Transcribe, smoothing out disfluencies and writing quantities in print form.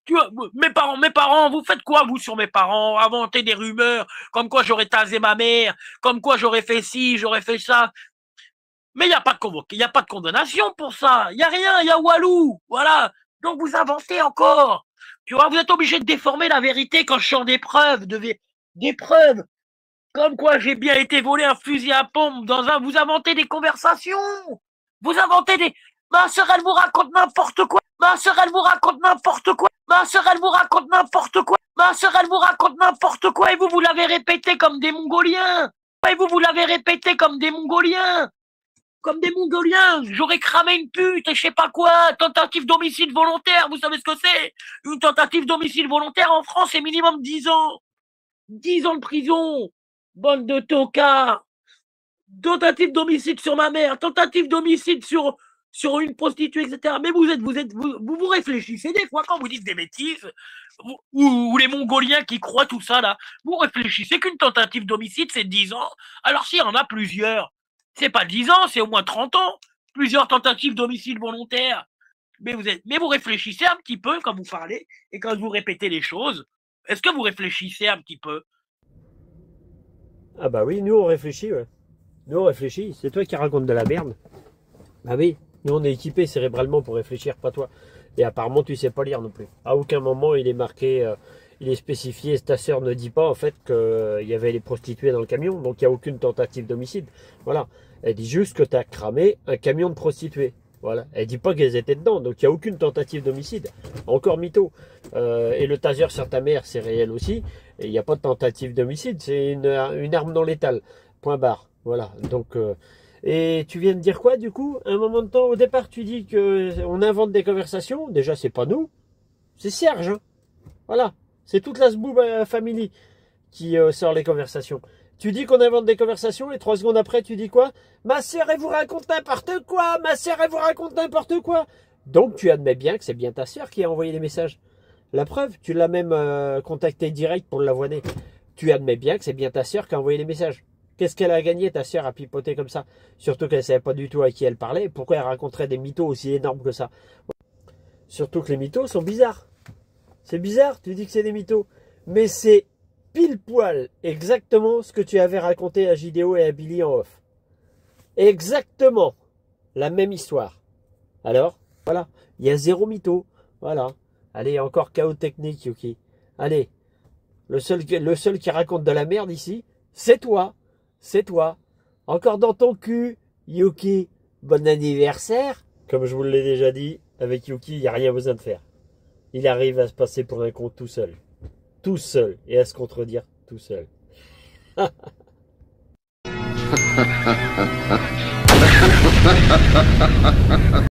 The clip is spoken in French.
Tu vois, mes parents, vous faites quoi, vous, sur mes parents? Inventer des rumeurs, comme quoi j'aurais tasé ma mère, comme quoi j'aurais fait ci, j'aurais fait ça. Mais il n'y a pas de convoqué, il n'y a pas de condamnation pour ça. Il n'y a rien, il y a Walou. Voilà. Donc vous inventez encore. Tu vois, vous êtes obligé de déformer la vérité quand je sors des preuves, des preuves. Comme quoi j'ai bien été volé un fusil à pompe dans un. Vous inventez des conversations. Vous inventez des. Ma sœur, elle vous raconte n'importe quoi. Ma sœur, elle vous raconte n'importe quoi. Ma sœur, elle vous raconte n'importe quoi. Ma sœur, elle vous raconte n'importe quoi. Et vous l'avez répété comme des Mongoliens. Et vous l'avez répété comme des Mongoliens. Comme des Mongoliens. J'aurais cramé une pute et je sais pas quoi. Tentative d'homicide volontaire. Vous savez ce que c'est? Une tentative d'homicide volontaire en France, c'est minimum 10 ans. 10 ans de prison. Bande de tocards. Tentative d'homicide sur ma mère, tentative d'homicide sur une prostituée, etc. Mais vous réfléchissez des fois quand vous dites des bêtises, ou les Mongoliens qui croient tout ça là, vous réfléchissez qu'une tentative d'homicide c'est 10 ans. Alors s'il y en a plusieurs, c'est pas 10 ans, c'est au moins 30 ans. Plusieurs tentatives d'homicide volontaire. Mais vous réfléchissez un petit peu quand vous parlez et quand vous répétez les choses. Est-ce que vous réfléchissez un petit peu? Ah bah oui, nous on réfléchit, ouais. Nous on réfléchit, c'est toi qui racontes de la merde. Bah oui, nous on est équipés cérébralement pour réfléchir, pas toi. Et apparemment tu sais pas lire non plus. À aucun moment il est marqué, il est spécifié, ta sœur ne dit pas en fait qu'il y avait les prostituées dans le camion, donc il n'y a aucune tentative d'homicide. Voilà, elle dit juste que tu as cramé un camion de prostituées. Voilà, elle dit pas qu'elles étaient dedans, donc il n'y a aucune tentative d'homicide. Encore mytho. Et le taser sur ta mère, c'est réel aussi. Et il n'y a pas de tentative d'homicide, c'est une arme non létale. Point barre. Voilà, donc... et tu viens de dire quoi du coup? Un moment de temps, au départ, tu dis que on invente des conversations. Déjà, c'est pas nous, c'est Serge. Hein. Voilà, c'est toute la Sboob Family qui sort les conversations. Tu dis qu'on invente des conversations et 3 secondes après, tu dis quoi? Ma sœur, elle vous raconte n'importe quoi. Ma sœur, elle vous raconte n'importe quoi. Donc, tu admets bien que c'est bien ta sœur qui a envoyé les messages. La preuve, tu l'as même contacté direct pour l'avoiner. Tu admets bien que c'est bien ta sœur qui a envoyé les messages. Qu'est-ce qu'elle a gagné, ta sœur, à pipoter comme ça? Surtout qu'elle ne savait pas du tout à qui elle parlait. Pourquoi elle raconterait des mythos aussi énormes que ça? Surtout que les mythos sont bizarres. C'est bizarre, tu dis que c'est des mythos. Mais c'est pile poil exactement ce que tu avais raconté à Jidéo et à Billy en off. Exactement la même histoire. Alors, voilà, il y a 0 mytho. Voilà. Allez, encore chaos technique, Yuki. Allez, le seul qui raconte de la merde ici, c'est toi. C'est toi. Encore dans ton cul, Yuki. Bon anniversaire. Comme je vous l'ai déjà dit, avec Yuki, il n'y a rien besoin de faire. Il arrive à se passer pour un con tout seul. Tout seul. Et à se contredire tout seul.